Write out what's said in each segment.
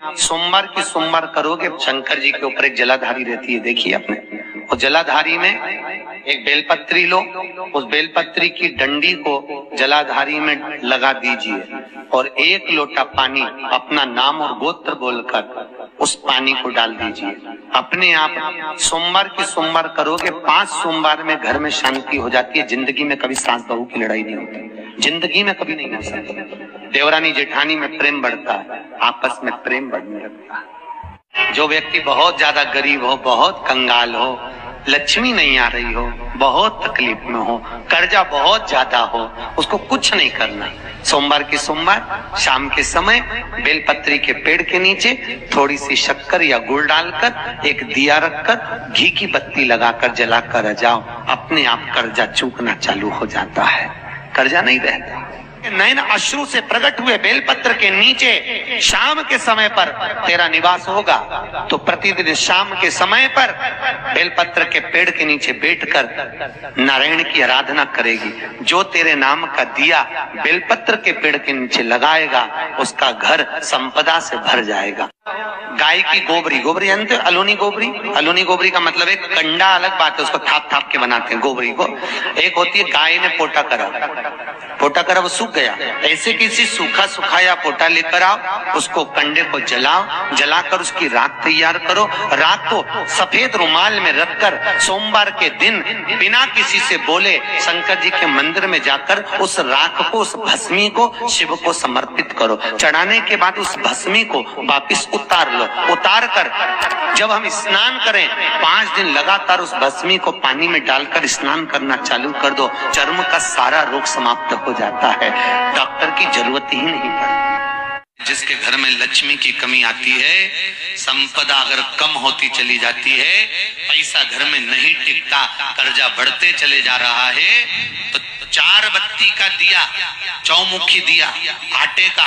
सोमवार की सोमवार करोगे, शंकर जी के ऊपर एक जलाधारी रहती है, देखिए आपने। वो जलाधारी में एक बेलपत्री लो, उस बेलपत्री की डंडी को जलाधारी में लगा दीजिए और एक लोटा पानी अपना नाम और गोत्र बोलकर उस पानी को डाल दीजिए। अपने आप सोमवार की सोमवार करोगे, 5 सोमवार में घर में शांति हो जाती है। जिंदगी में कभी सास बहू की लड़ाई नहीं होती, जिंदगी में कभी नहीं हो सकती। देवरानी जेठानी में प्रेम बढ़ता है, आपस में प्रेम बढ़ने लगता है। जो व्यक्ति बहुत ज्यादा गरीब हो, बहुत कंगाल हो, लक्ष्मी नहीं आ रही हो, बहुत तकलीफ में हो, कर्जा बहुत ज्यादा हो, उसको कुछ नहीं करना। सोमवार की सोमवार शाम के समय बेलपत्री के पेड़ के नीचे थोड़ी सी शक्कर या गुड़ डालकर एक दिया रखकर घी की बत्ती लगाकर जलाकर जाओ, अपने आप कर्जा चूकना चालू हो जाता है, कर्जा नहीं रहता। नयन अश्रु से प्रकट हुए बेलपत्र के नीचे शाम के समय पर तेरा निवास होगा, तो प्रतिदिन शाम के समय पर बेलपत्र के पेड़ के नीचे बैठकर नारायण की आराधना करेगी। जो तेरे नाम का दिया बेलपत्र के पेड़ के नीचे लगाएगा, उसका घर संपदा से भर जाएगा। गाय की गोबरी, गोबरी जानते हो, अलोनी गोबरी। अलोनी गोबरी का मतलब एक कंडा अलग बात है, उसको थाप थाप के बनाते हैं गोबरी को। एक होती है गाय ने पोटा करा, पोटा करा वो सूख गया, ऐसे किसी सूखा सुखाया पोटा लेकर आओ, उसको कंडे को जलाओ, जलाकर उसकी राख तैयार करो। राख को सफेद रुमाल में रखकर सोमवार के दिन बिना किसी से बोले शंकर जी के मंदिर में जाकर उस राख को, उस भस्मी को शिव को समर्पित करो। चढ़ाने के बाद उस भस्मी को वापिस उतार लो। उतार कर जब हम स्नान करें, 5 दिन लगातार उस भस्मी को पानी में डालकर स्नान करना चालू कर दो, चर्म का सारा रोग समाप्त हो जाता है, डॉक्टर की जरूरत ही नहीं पड़ती। जिसके घर में लक्ष्मी की कमी आती है, संपदा अगर कम होती चली जाती है, पैसा घर में नहीं टिकता, कर्जा बढ़ते चले जा रहा है, तो 4 बत्ती का दिया, चौमुखी दिया आटे का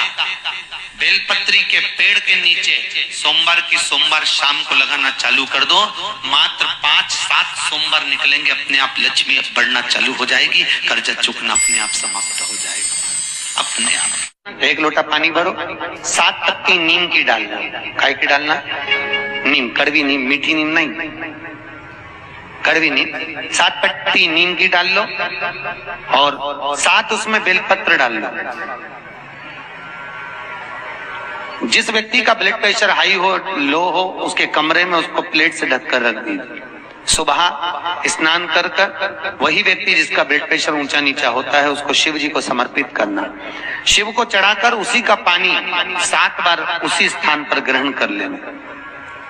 बेलपत्री के पेड़ के नीचे सोमवार की सोमवार शाम को लगाना चालू कर दो। मात्र 5-7 सोमवार निकलेंगे, अपने आप लक्ष्मी बढ़ना चालू हो जाएगी, कर्जा चुकना अपने आप समाप्त हो जाएगा अपने आप। 1 लोटा पानी भरो, 7 पत्ती नीम की डालना। काय की डालना? नीम, कड़वी नीम, मीठी नीम नहीं, कड़वी नीम। 7 पत्ती नीम की डाल लो और 7 उसमें बेलपत्र डाल लो। जिस व्यक्ति का ब्लड प्रेशर हाई हो, लो हो, उसके कमरे में उसको प्लेट से ढककर रख दीजिए। सुबह स्नान कर कर वही व्यक्ति जिसका ब्लड प्रेशर ऊंचा नीचा होता है, उसको शिव जी को समर्पित करना। शिव को चढ़ाकर उसी का पानी 7 बार उसी स्थान पर ग्रहण कर लेना।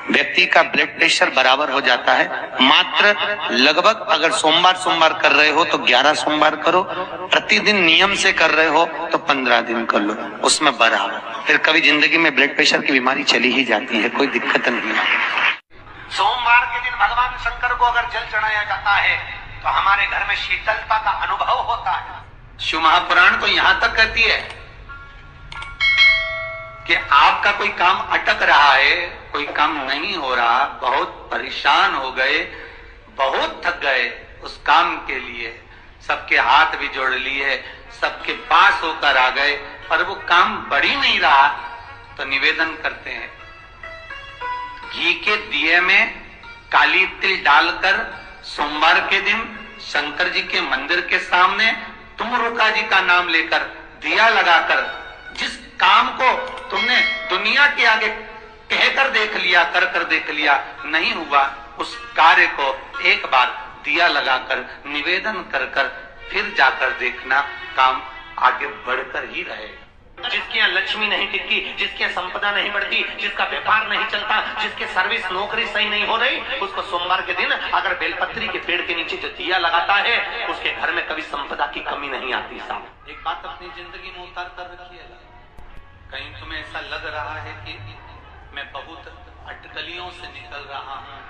व्यक्ति का ब्लड प्रेशर बराबर हो जाता है। मात्र लगभग अगर सोमवार कर रहे हो तो 11 सोमवार करो, प्रतिदिन नियम से कर रहे हो तो 15 दिन कर लो, उसमें बराबर। फिर कभी जिंदगी में ब्लड प्रेशर की बीमारी चली ही जाती है, कोई दिक्कत नहीं है। सोमवार के दिन भगवान शंकर को अगर जल चढ़ाया जाता है तो हमारे घर में शीतलता का अनुभव होता है। शिव महापुराण तो यहां तक कहती है कि आपका कोई काम अटक रहा है, कोई काम नहीं हो रहा, बहुत परेशान हो गए, बहुत थक गए, उस काम के लिए सबके हाथ भी जोड़ लिए, सबके पास होकर आ गए, पर वो काम बढ़ ही नहीं रहा, तो निवेदन करते हैं घी के दिए में काली तिल डालकर सोमवार के दिन शंकर जी के मंदिर के सामने तुम रुका जी का नाम लेकर दिया लगाकर, जिस काम को तुमने दुनिया के आगे कहकर देख लिया, कर देख लिया, नहीं हुआ, उस कार्य को एक बार दिया लगाकर निवेदन कर फिर जाकर देखना, काम आगे बढ़कर ही रहेगा। जिसके यहाँ लक्ष्मी नहीं टिकती, जिसके यहाँ संपदा नहीं बढ़ती, जिसका व्यापार नहीं चलता, जिसके सर्विस नौकरी सही नहीं हो रही, उसको सोमवार के दिन अगर बेलपत्री के पेड़ के नीचे जो दिया लगाता है, उसके घर में कभी संपदा की कमी नहीं आती। साहब एक बात अपनी जिंदगी में उतार कर रखिएगा। कहीं तुम्हें ऐसा लग रहा है कि मैं बहुत अटकलियों से निकल रहा हूँ,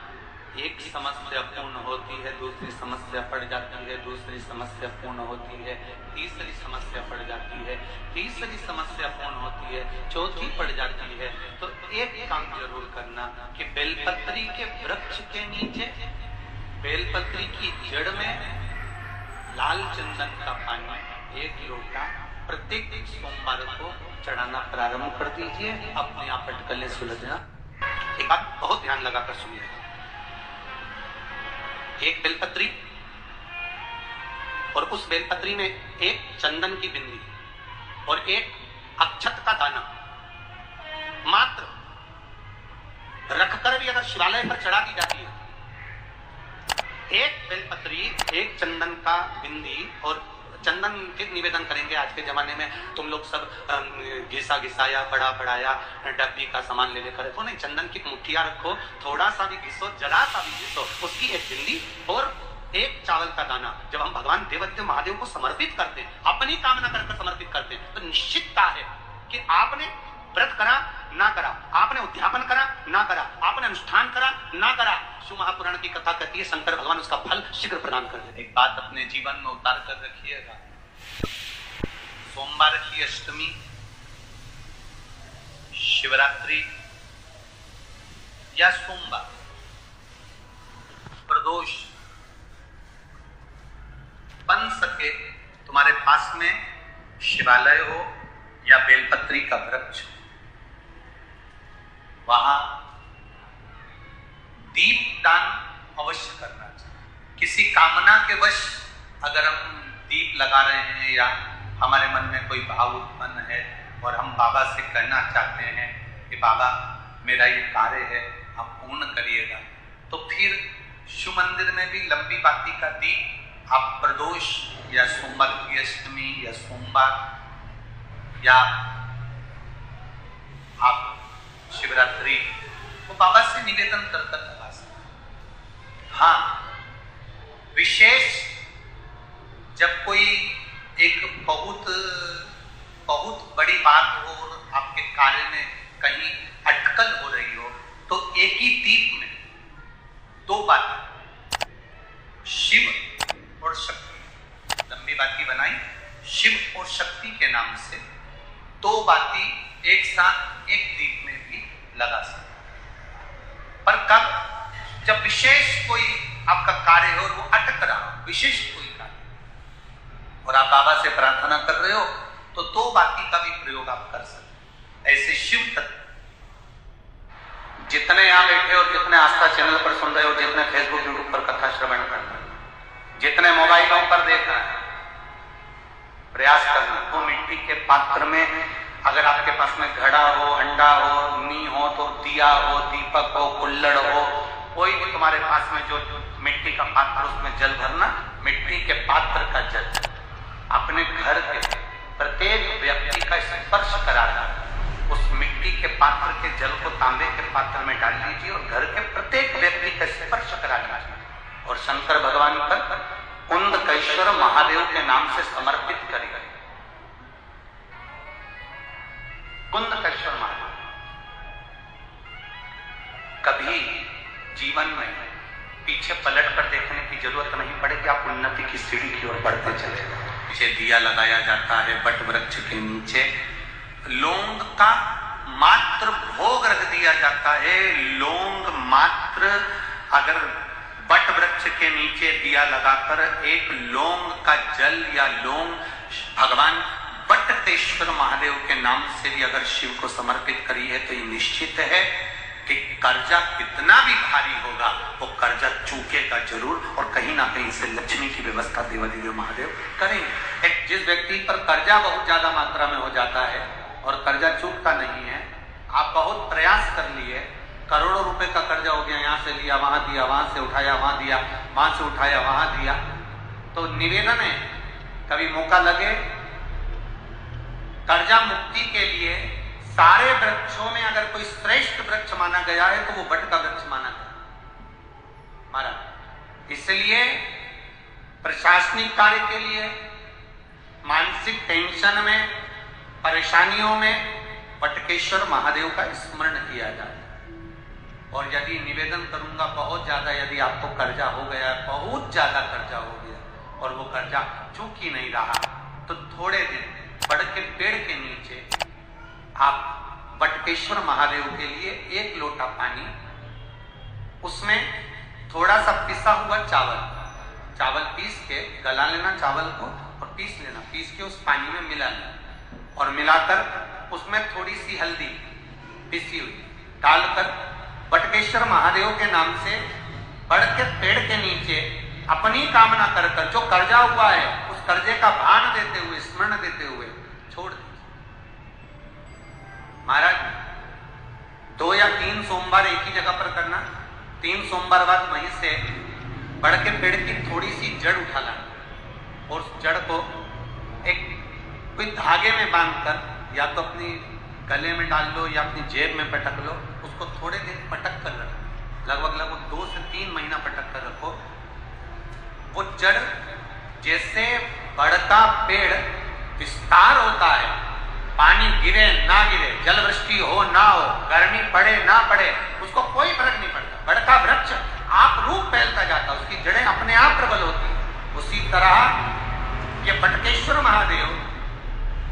एक समस्या पूर्ण होती है, दूसरी समस्या पड़ जाती है, दूसरी समस्या पूर्ण होती है, तीसरी समस्या पड़ जाती है, तीसरी समस्या पूर्ण होती है, चौथी पड़ जाती है, तो एक काम जरूर करना कि बेलपत्री के वृक्ष के नीचे बेलपत्री की जड़ में लाल चंदन का पानी 1 लोटा प्रत्येक सोमवार को चढ़ाना प्रारंभ कर दीजिए, अपने आप अटकलें सुलझना। एक बात बहुत ध्यान लगाकर सुनिएगा, एक बेलपत्री और उस बेलपत्री में एक चंदन की बिंदी और एक अक्षत का दाना मात्र रखकर भी अगर शिवालय पर चढ़ा दी जाती है, एक बेलपत्री, एक चंदन का बिंदी, और चंदन के निवेदन करेंगे। आज के जमाने में तुम लोग सब घिसा घिसाया, बड़ा बढ़ाया, डब्बी का सामान ले लेकर रखो, नहीं, चंदन की मुठ्ठियां रखो, थोड़ा सा भी घिसो, जरा सा भी घिसो, उसकी एक बिंदी और एक चावल का दाना जब हम भगवान देवादिदेव महादेव को समर्पित करते हैं, अपनी कामना कर समर्पित करते हैं, तो निश्चितता है कि आपने व्रत करा ना करा, आपने उद्यापन करा ना करा, आपने अनुष्ठान करा ना करा, शिव महापुराण की कथा कहती है शंकर भगवान उसका फल शीघ्र प्रदान कर देते। एक बात अपने जीवन में उतार कर रखिएगा, सोमवार की अष्टमी, शिवरात्रि या सोमवार, प्रदोष बन सके तुम्हारे पास में शिवालय हो या बेलपत्री का वृक्ष, वहां दीपदान अवश्य करना चाहिए। किसी कामना के वश अगर हम दीप लगा रहे हैं या हमारे मन में कोई भाव उत्पन्न है और हम बाबा से कहना चाहते हैं कि बाबा मेरा ये कार्य है, आप पूर्ण करिएगा, तो फिर शिव मंदिर में भी लंबी बाती का दीप आप प्रदोष या सोमवार की अष्टमी या सोमवार या आप शिवरात्रि वो बाबा से निवेदन कर लगा सकते। हाँ, विशेष जब कोई एक बहुत बड़ी बात हो और आपके कार्य में कहीं अटकल हो रही हो, तो एक ही दीप में दो बातें, शिव और शक्ति, लंबी बाती बनाई, शिव और शक्ति के नाम से दो बाती एक साथ एक दीप में भी लगा सकते। पर कब? जब विशेष कोई आपका कार्य हो और वो अटक रहा हो, विशेष कोई कार्य, और आप बाबा से प्रार्थना कर रहे हो, तो दो बाती का भी प्रयोग आप कर सकते। ऐसे शिव तत्व जितने यहां बैठे हो, जितने आस्था चैनल पर सुन रहे हो, जितने फेसबुक यूट्यूब पर कथा श्रवण कर रहे हो, जितने मोबाइलों पर देख रहे हैं, प्रयास करना वो मिट्टी के पात्र में, अगर आपके पास में घड़ा हो, अंडा हो, नी हो, तो दिया हो, दीपक हो, कुल्लड़ हो, कोई भी तुम्हारे पास में जो मिट्टी का पात्र, उसमें जल भरना, मिट्टी के पात्र का जल अपने घर के प्रत्येक व्यक्ति का स्पर्श कराना, उस मिट्टी के पात्र के जल को तांबे के पात्र में डाल लीजिए और घर के प्रत्येक व्यक्ति का स्पर्श करा लीजिए और शंकर भगवान पर कुंदकेश्वर महादेव के नाम से समर्पित करिए। कुंदकेश्वर महादेव, कभी जीवन में पीछे पलट कर देखने की जरूरत नहीं पड़ेगी, आप उन्नति की सीढ़ी की ओर बढ़ते चले। पीछे दिया लगाया जाता है बट वृक्ष के नीचे, लौंग का मात्र भोग रख दिया जाता है। लौंग मात्र, अगर बट वृक्ष के नीचे दिया लगाकर एक लौंग का जल या लौंग भगवान बटकेश्वर महादेव के नाम से भी अगर शिव को समर्पित करी है, तो ये निश्चित है कि कर्जा कितना भी भारी होगा, वो कर्जा चूकेगा जरूर, और कहीं ना कहीं से लक्ष्मी की व्यवस्था देवादिदेव महादेव करेंगे। एक जिस व्यक्ति पर कर्जा बहुत ज्यादा मात्रा में हो जाता है और कर्जा चूकता नहीं है, आप बहुत प्रयास कर लिए, करोड़ों रुपए का कर्जा हो गया, यहाँ से लिया वहां दिया, वहां से उठाया वहां दिया, वहां से उठाया वहां दिया, तो निवेदन है कभी मौका लगे कर्जा मुक्ति के लिए, सारे वृक्षों में अगर कोई श्रेष्ठ वृक्ष माना गया है तो वो बट का वृक्ष माना गया महाराज। इसलिए प्रशासनिक कार्य के लिए, मानसिक टेंशन में, परेशानियों में बटकेश्वर महादेव का स्मरण किया जाए। और यदि निवेदन करूंगा बहुत ज्यादा, यदि आपको कर्जा हो गया, बहुत ज्यादा कर्जा हो गया और वो कर्जा चूक ही नहीं रहा, तो थोड़े दिन बड़ के पेड़ के नीचे आप बटकेश्वर महादेव के लिए एक लोटा पानी, उसमें थोड़ा सा पिसा हुआ चावल पीस के गला लेना चावल को और पीस लेना, पीस के उस पानी में मिला लेना, और मिलाकर उसमें थोड़ी सी हल्दी पिसी हुई डालकर बटकेश्वर महादेव के नाम से बड़ के पेड़ के नीचे अपनी कामना कर कर जो कर्जा हुआ है उस कर्जे का भान देते हुए, स्मरण देते हुए छोड़ दीजिए। महाराज 2 या 3 सोमवार एक ही जगह पर करना, 3 सोमवार बाद वहीं से बड़ के पेड़ की थोड़ी सी जड़ उठा लाना और उस जड़ को एक कोई धागे में बांधकर या तो अपनी गले में डाल लो या अपनी जेब में पटक लो, उसको थोड़े दिन पटक कर रखो, लगभग 2 से 3 महीना पटक कर रखो। वो जड़ जैसे बड़ का पेड़ विस्तार होता है, पानी गिरे ना गिरे, जल वृष्टि हो ना हो, गर्मी पड़े ना पड़े, उसको कोई फर्क नहीं पड़ता। बड़ का वृक्ष आप रूप फैलता जाता, उसकी जड़ें अपने आप प्रबल होती। उसी तरह ये बटकेश्वर महादेव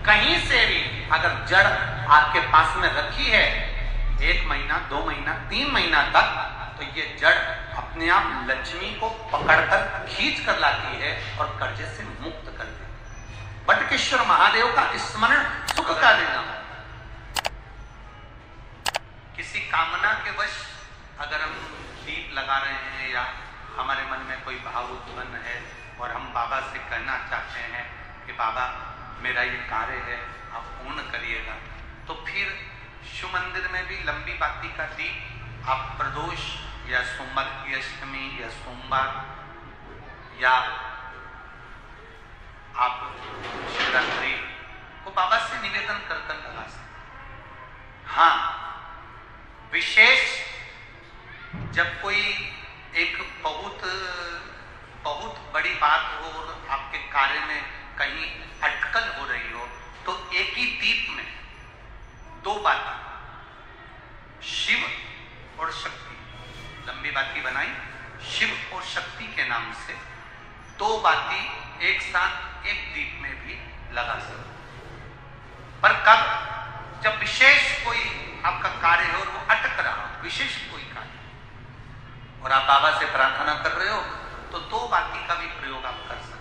कहीं से भी अगर जड़ आपके पास में रखी है 1 महीना, 2 महीना, 3 महीना तक, तो ये जड़ अपने आप लक्ष्मी को पकड़कर खींच कर लाती है और कर्जे से मुक्त कर देती है। बटकेश्वर महादेव का स्मरण सुख का देना। किसी कामना के वश अगर हम दीप लगा रहे हैं या हमारे मन में कोई भाव उत्पन्न है और हम बाबा से कहना चाहते हैं कि बाबा मेरा ये कार्य है आप पूर्ण करिएगा, तो फिर शिव मंदिर में भी लंबी बाती का दीप आप प्रदोष या सोमवार की अष्टमी या सोमवार या आप शिवरात्रि को बाबा से निवेदन कर कर लगा सकते। हाँ, विशेष जब कोई एक बहुत बड़ी बात हो और आपके कार्य में कहीं अटकल हो रही हो, तो एक ही दीप में 2 बाती, शिव और शक्ति, लंबी बाती बनाई, शिव और शक्ति के नाम से 2 बाती एक साथ एक दीप में भी लगा सकते। पर कब? जब विशेष कोई आपका कार्य हो और वो अटक रहा हो, विशेष कोई कार्य, और आप बाबा से प्रार्थना कर रहे हो, तो 2 बाती का भी प्रयोग आप कर सकते।